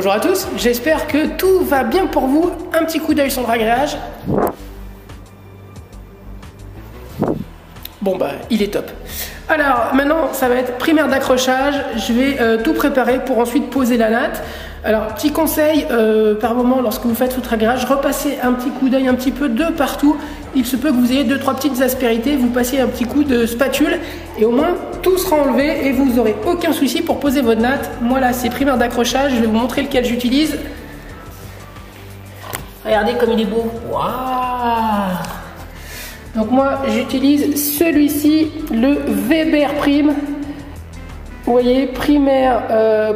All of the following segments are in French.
Bonjour à tous, j'espère que tout va bien pour vous. Un petit coup d'œil sur le agréage. Bon bah il est top. Alors maintenant ça va être primaire d'accrochage. Je vais tout préparer pour ensuite poser la natte. Alors petit conseil, par moment lorsque vous faites votre agréage, repassez un petit coup d'œil un petit peu de partout. Il se peut que vous ayez 2-3 petites aspérités, vous passez un petit coup de spatule et au moins tout sera enlevé et vous n'aurez aucun souci pour poser votre natte. Moi là c'est primaire d'accrochage, je vais vous montrer lequel j'utilise. Regardez comme il est beau. Waouh! Donc moi j'utilise celui-ci, le Weber Prime. Vous voyez, primaire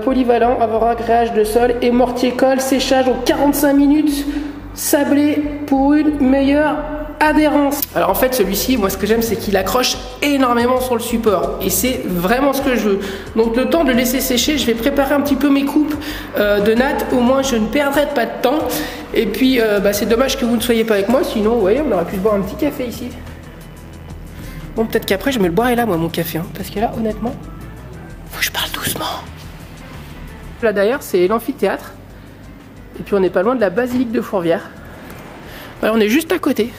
polyvalent, avoir agréage de sol et mortier colle, séchage en 45 minutes, sablé pour une meilleure adhérence. Alors en fait celui-ci, moi ce que j'aime c'est qu'il accroche énormément sur le support et c'est vraiment ce que je veux. Donc le temps de le laisser sécher, je vais préparer un petit peu mes coupes de natte, au moins je ne perdrai pas de temps. Et puis c'est dommage que vous ne soyez pas avec moi, sinon vous voyez on aurait pu se boire un petit café ici. Bon peut-être qu'après je me le boirai là moi mon café, hein, parce que là honnêtement, faut que je parle doucement. Là derrière c'est l'amphithéâtre et puis on n'est pas loin de la basilique de Fourvière. Voilà, on est juste à côté.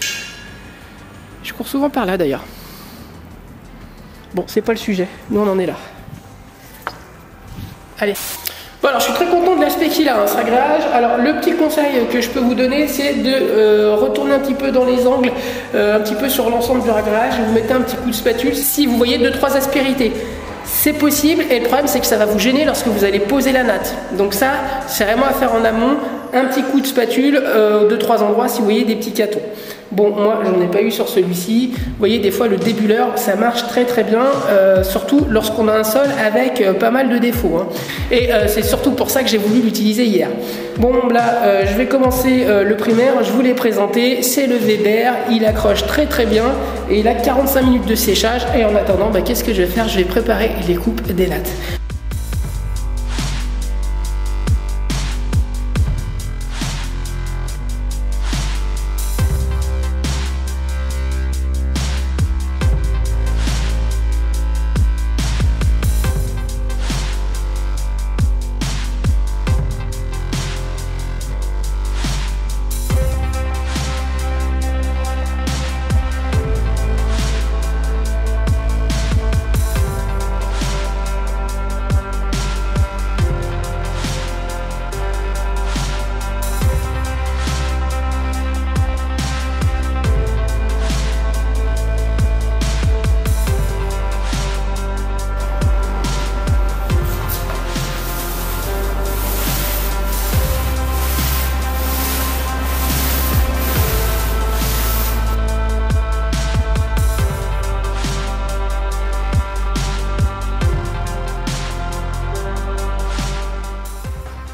Je cours souvent par là d'ailleurs. Bon, c'est pas le sujet. Nous, on en est là. Allez. Bon, alors je suis très content de l'aspect qu'il a, hein, ce agréage. Alors, le petit conseil que je peux vous donner, c'est de retourner un petit peu dans les angles, un petit peu sur l'ensemble du agréage. Vous mettez un petit coup de spatule si vous voyez 2-3 aspérités. C'est possible et le problème c'est que ça va vous gêner lorsque vous allez poser la natte. Donc ça, c'est vraiment à faire en amont. Un petit coup de spatule, 2-3 endroits si vous voyez des petits catons. Bon, moi j'en ai pas eu sur celui-ci. Vous voyez, des fois le débuleur, ça marche très très bien, surtout lorsqu'on a un sol avec pas mal de défauts. Hein. Et c'est surtout pour ça que j'ai voulu l'utiliser hier. Bon, là, je vais commencer le primaire. Je vous l'ai présenté, c'est le Weber. Il accroche très très bien et il a 45 minutes de séchage. Et en attendant, qu'est-ce que je vais faire? Je vais préparer les coupes des nattes.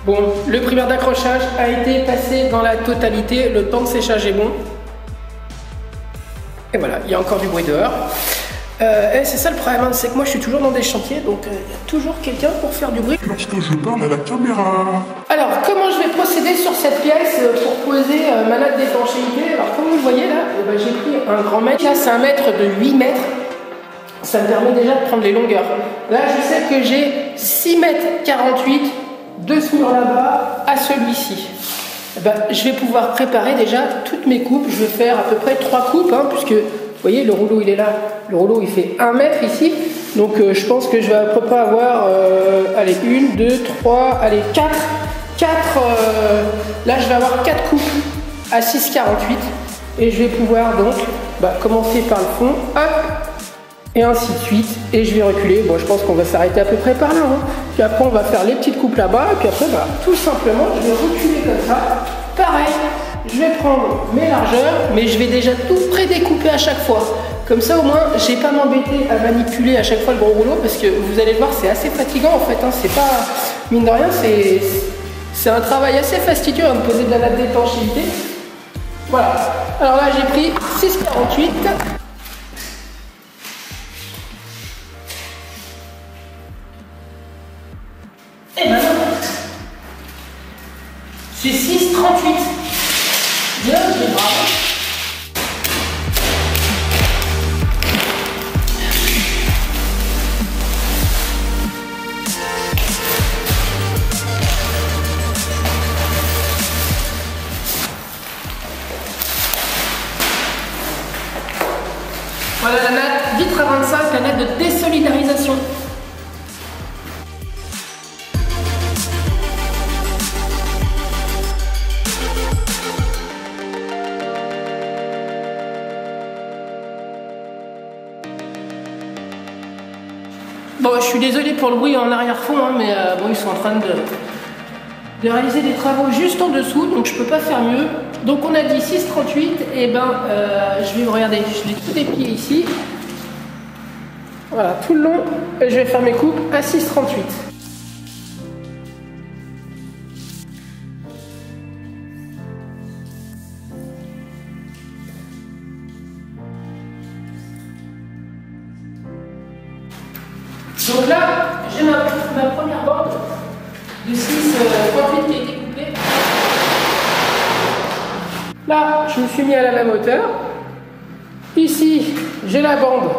Bon, le primaire d'accrochage a été passé dans la totalité, le temps de séchage est bon. Et voilà, il y a encore du bruit dehors. C'est ça le problème, hein, c'est que moi je suis toujours dans des chantiers, donc il y a toujours quelqu'un pour faire du bruit. Lorsque je parle à la caméra. Alors, comment je vais procéder sur cette pièce pour poser ma natte d'étanchéité? Alors, comme vous le voyez là, j'ai pris un grand mètre. Là, c'est un mètre de 8 mètres. Ça me permet déjà de prendre les longueurs. Là, je sais que j'ai 6 mètres 48 de ce mur là-bas à celui-ci. Je vais pouvoir préparer déjà toutes mes coupes. Je vais faire à peu près 3 coupes, hein, puisque vous voyez, le rouleau il est là. Le rouleau il fait 1 mètre ici. Donc je pense que je vais à peu près avoir allez, 1, 2, 3, allez, 4. Là je vais avoir 4 coupes à 6,48 et je vais pouvoir donc commencer par le fond, hop, et ainsi de suite, et je vais reculer. Bon, je pense qu'on va s'arrêter à peu près par là, hein. Puis après on va faire les petites coupes là-bas, et puis après tout simplement je vais reculer comme ça. Pareil, je vais prendre mes largeurs, mais je vais déjà tout pré-découper à chaque fois. Comme ça au moins j'ai pas m'embêter à manipuler à chaque fois le gros rouleau, parce que vous allez le voir, c'est assez fatigant en fait, hein. C'est pas, mine de rien, c'est un travail assez fastidieux de poser de la natte d'étanchéité. Voilà, alors là j'ai pris 6,48. Et maintenant, c'est 6,38. Bien, c'est bravo. filtre à 25, la natte de désolidarisation. Bon, je suis désolé pour le bruit en arrière-fond, hein, mais bon, ils sont en train de réaliser des travaux juste en dessous, donc je peux pas faire mieux. Donc on a dit 6,38, et ben je vais vous regarder, je l'ai tout déplié ici. Voilà, tout le long, je vais faire mes coupes à 6,38. Donc là, j'ai ma première bande de 6,38 qui a été coupée. Là, je me suis mis à la même hauteur. Ici, j'ai la bande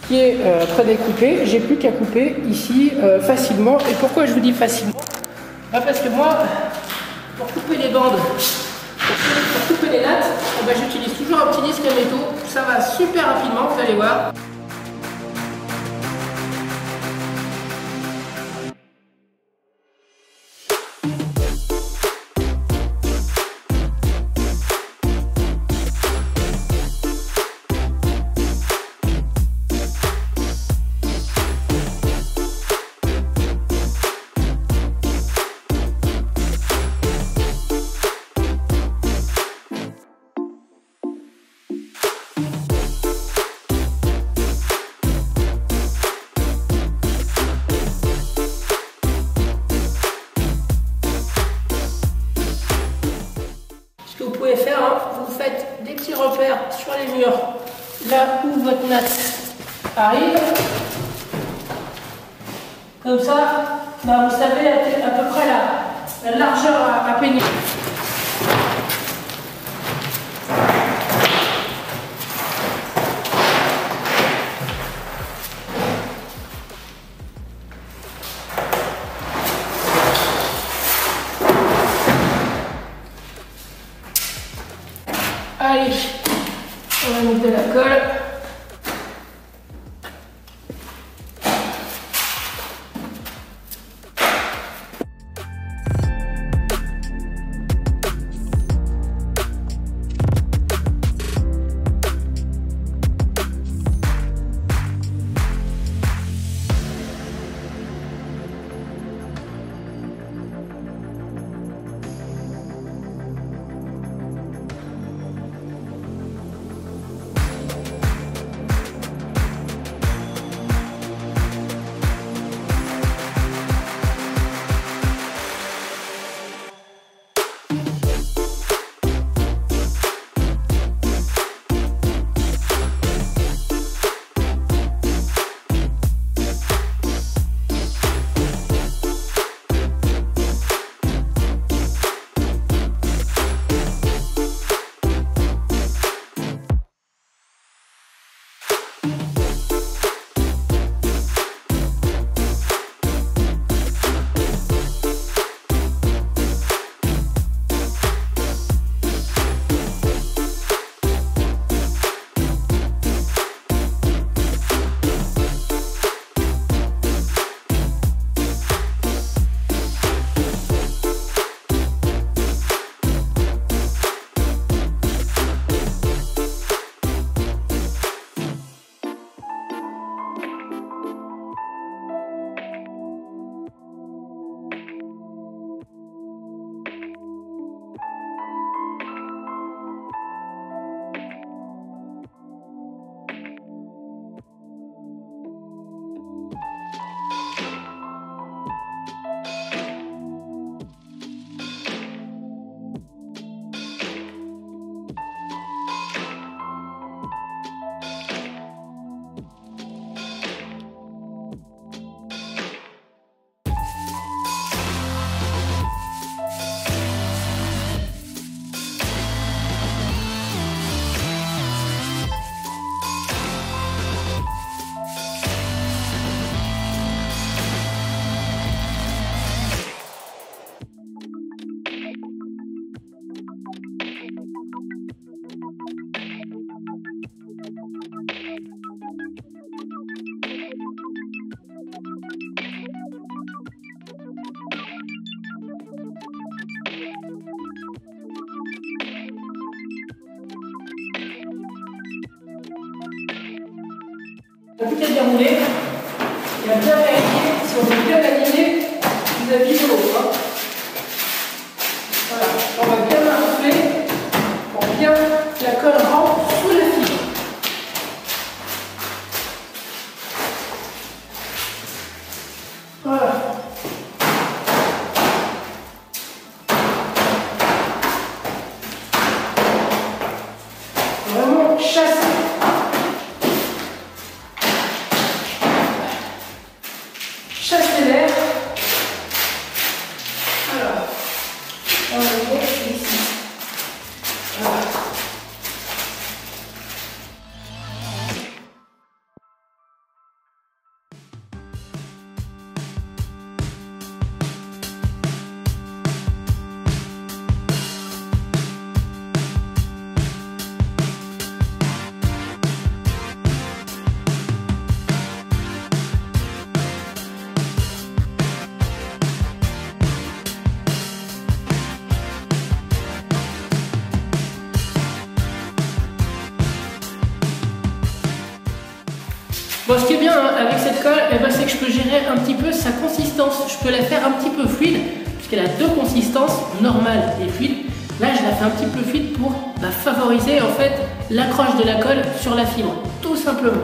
qui est prédécoupée. J'ai plus qu'à couper ici facilement. Et pourquoi je vous dis facilement? Parce que moi, pour couper les bandes, pour couper les nattes, j'utilise toujours un petit disque à métaux. Ça va super rapidement, vous allez voir. Ce que vous pouvez faire, hein, vous faites des petits repères sur les murs, là où votre natte arrive. Comme ça, vous savez à peu près la largeur à peigner. Allez, on va mettre de la colle. tout est bien roulé. Et à bien vérifier si on est bien aligné vis-à-vis de l'eau. Hein. Voilà, on va bien l'infler pour bien que la colle rentre sous la fibre. Voilà. Vraiment chasser. Chasser l'air. Alors, on va le mettre ici. Voilà. Bon, ce qui est bien hein, avec cette colle, c'est que je peux gérer un petit peu sa consistance. Je peux la faire un petit peu fluide, puisqu'elle a deux consistances, normale et fluide. Là, je la fais un petit peu fluide pour favoriser en fait l'accroche de la colle sur la fibre, tout simplement.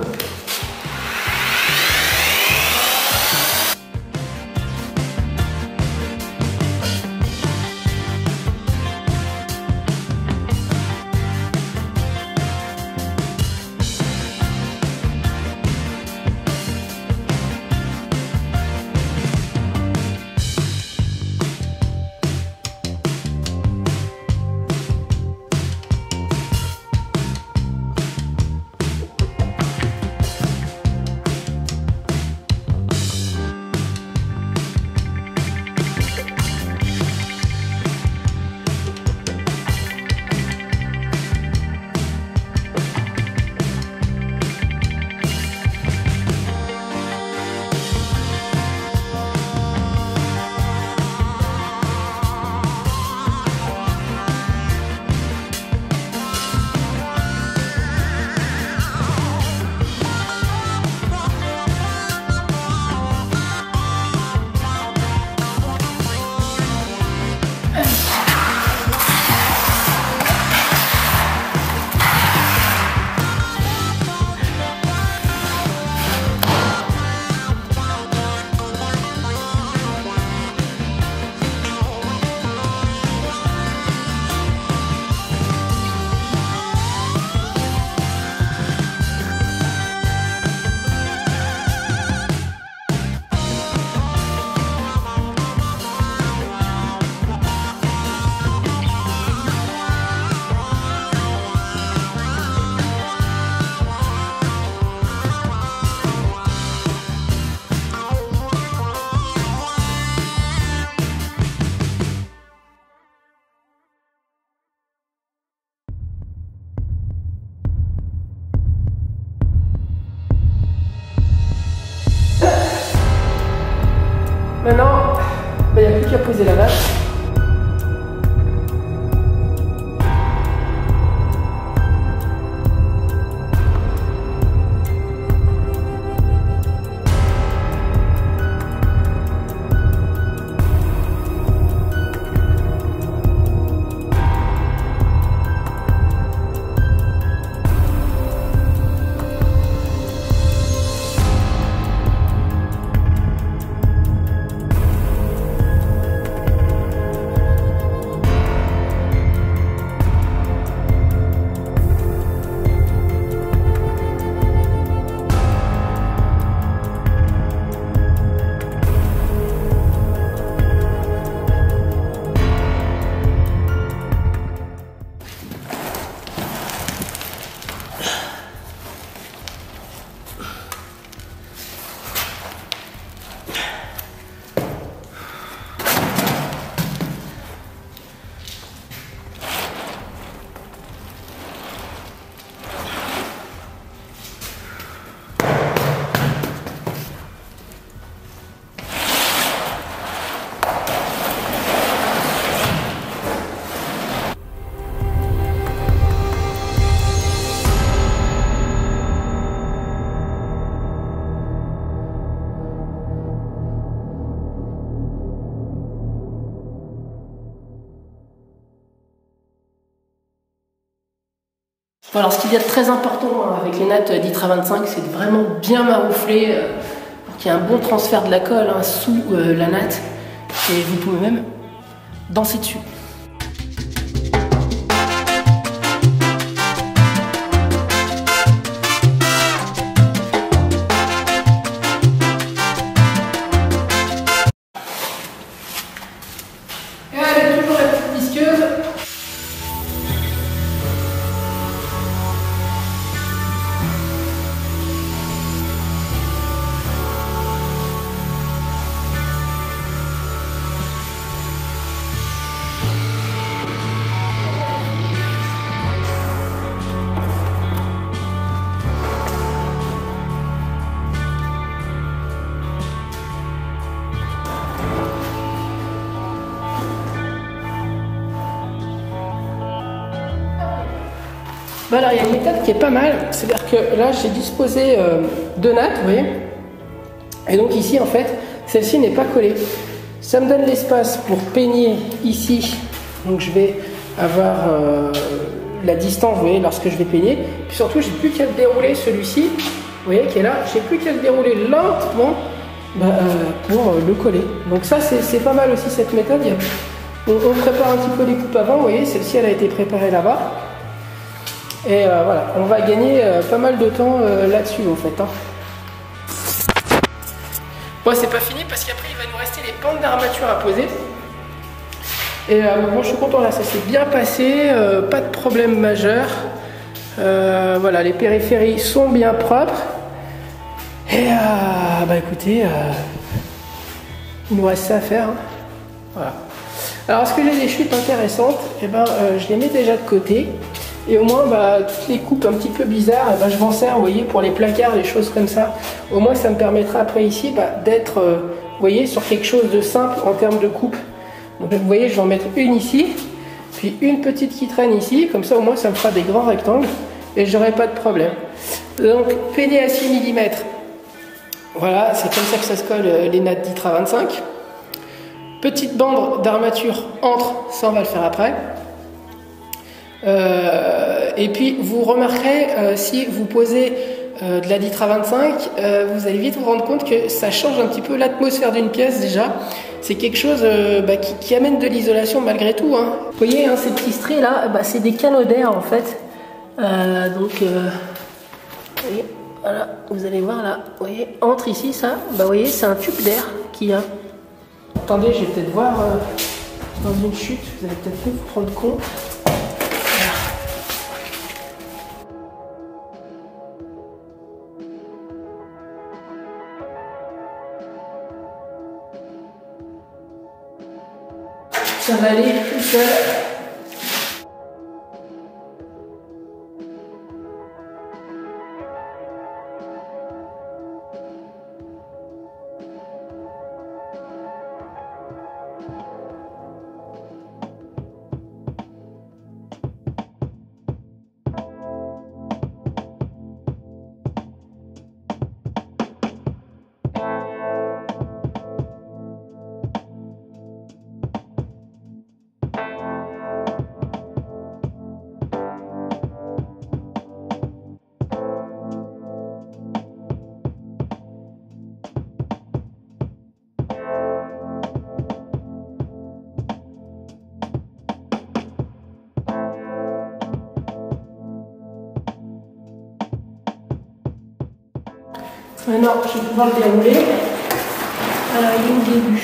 Bon, alors ce qu'il y a de très important avec les nattes d'Itra 25, c'est de vraiment bien maroufler pour qu'il y ait un bon transfert de la colle sous la natte. Et vous pouvez même danser dessus. Et allez, toujours la petite visqueuse. Bah alors il y a une méthode qui est pas mal, c'est-à-dire que là j'ai disposé deux nattes, vous voyez, et donc ici en fait celle-ci n'est pas collée. Ça me donne l'espace pour peigner ici, donc je vais avoir la distance, vous voyez, lorsque je vais peigner, puis surtout j'ai plus qu'à le dérouler celui-ci, vous voyez, qui est là, j'ai plus qu'à le dérouler lentement pour le coller. Donc ça c'est pas mal aussi cette méthode. On prépare un petit peu les coupes avant, vous voyez, celle-ci elle a été préparée là-bas. Et voilà, on va gagner pas mal de temps là-dessus en fait. Bon, c'est pas fini parce qu'après il va nous rester les pentes d'armature à poser. Et bon, je suis content là, ça s'est bien passé, pas de problème majeur. Voilà, les périphéries sont bien propres. Et bah écoutez, il nous reste ça à faire. Voilà. Alors, est-ce que j'ai des chutes intéressantes? Et ben, je les mets déjà de côté. Et au moins, toutes les coupes un petit peu bizarres, je m'en sers, vous voyez, pour les placards, les choses comme ça. Au moins, ça me permettra après ici d'être, vous voyez, sur quelque chose de simple en termes de coupe. Donc, vous voyez, je vais en mettre une ici, puis une petite qui traîne ici. Comme ça, au moins, ça me fera des grands rectangles et j'aurai pas de problème. Donc, peigner à 6 mm. Voilà, c'est comme ça que ça se colle les nattes d'Itra 25. Petite bande d'armature entre, ça on va le faire après. Et puis vous remarquerez, si vous posez de la d'Itra 25, vous allez vite vous rendre compte que ça change un petit peu l'atmosphère d'une pièce déjà. C'est quelque chose qui amène de l'isolation malgré tout. Vous voyez, ces petits stries là, c'est des canaux d'air en fait. Donc, vous voyez, voilà, vous allez voir là, vous voyez, entre ici ça, vous voyez, c'est un tube d'air qu'il y a. Attendez, je vais peut-être voir dans une chute, vous allez peut-être plus vous rendre compte. Ça va aller tout seul. Maintenant, je vais pouvoir le dérouler à la ligne début.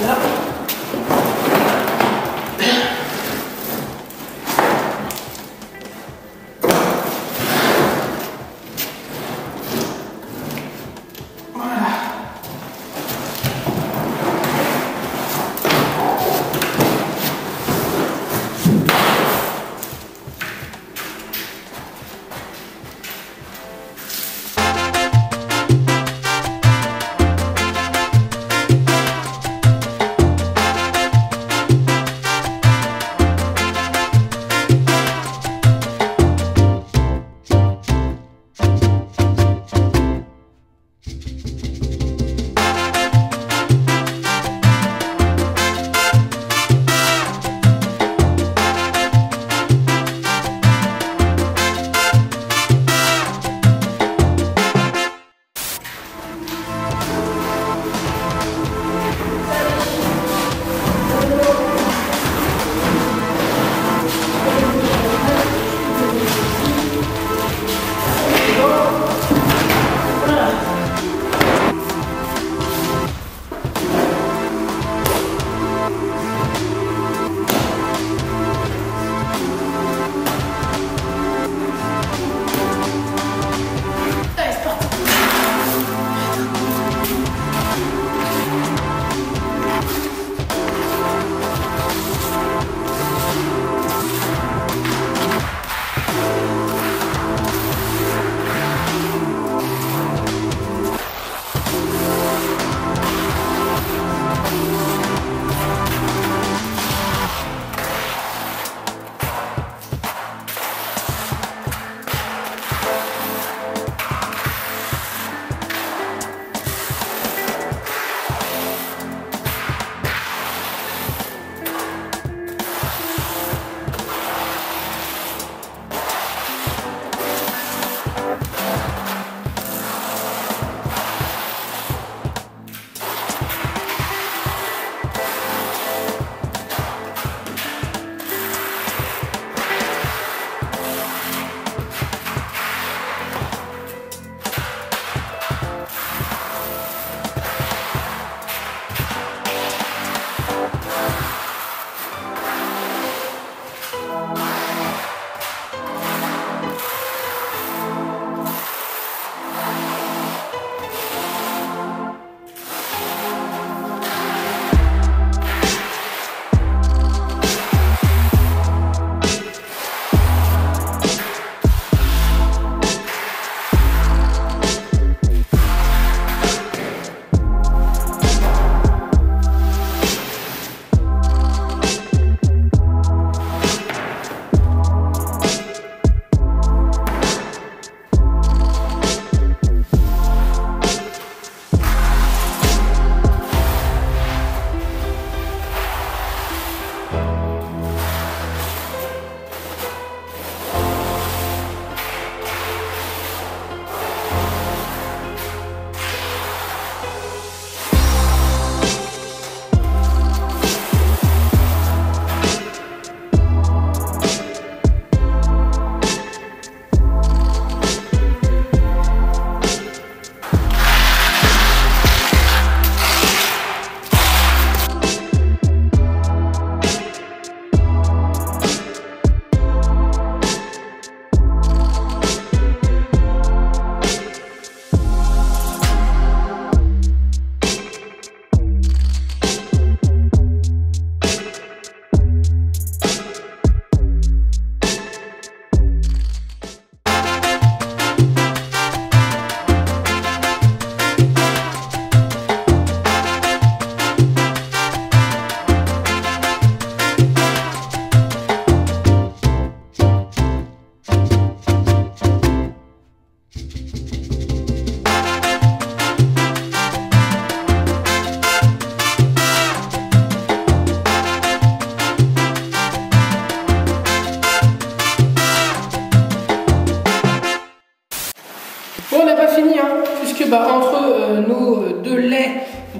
Là.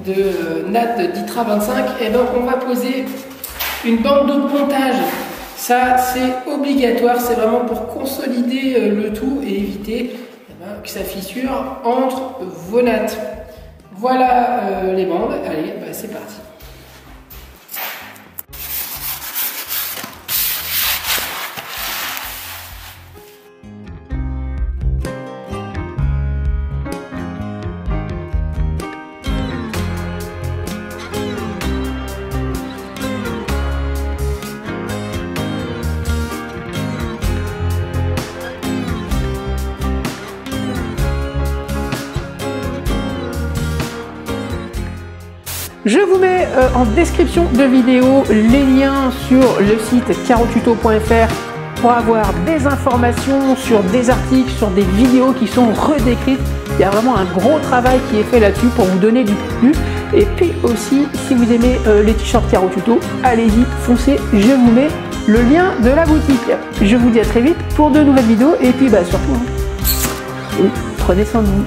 de natte d'Itra 25. Et donc on va poser une bande de pontage. Ça c'est obligatoire, c'est vraiment pour consolider le tout et éviter que ça fissure entre vos nattes. Voilà les bandes, allez, c'est parti. Je vous mets en description de vidéo les liens sur le site carotuto.fr pour avoir des informations sur des articles, sur des vidéos qui sont redécrites. Il y a vraiment un gros travail qui est fait là-dessus pour vous donner du contenu. Et puis aussi, si vous aimez les t-shirts Carotuto, allez-y, foncez, je vous mets le lien de la boutique. Je vous dis à très vite pour de nouvelles vidéos et puis surtout, prenez soin de vous.